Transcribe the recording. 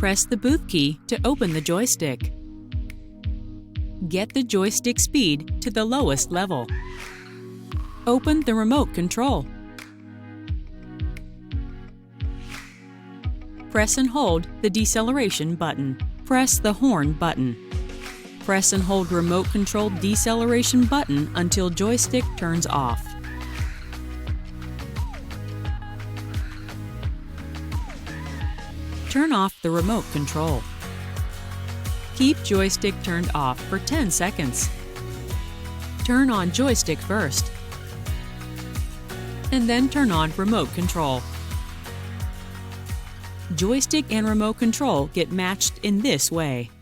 Press the boot key to open the joystick. Get the joystick speed to the lowest level. Open the remote control. Press and hold the deceleration button. Press the horn button. Press and hold remote control deceleration button until joystick turns off. Turn off the remote control. Keep joystick turned off for 10 seconds. Turn on joystick first, and then turn on remote control. Joystick and remote control get matched in this way.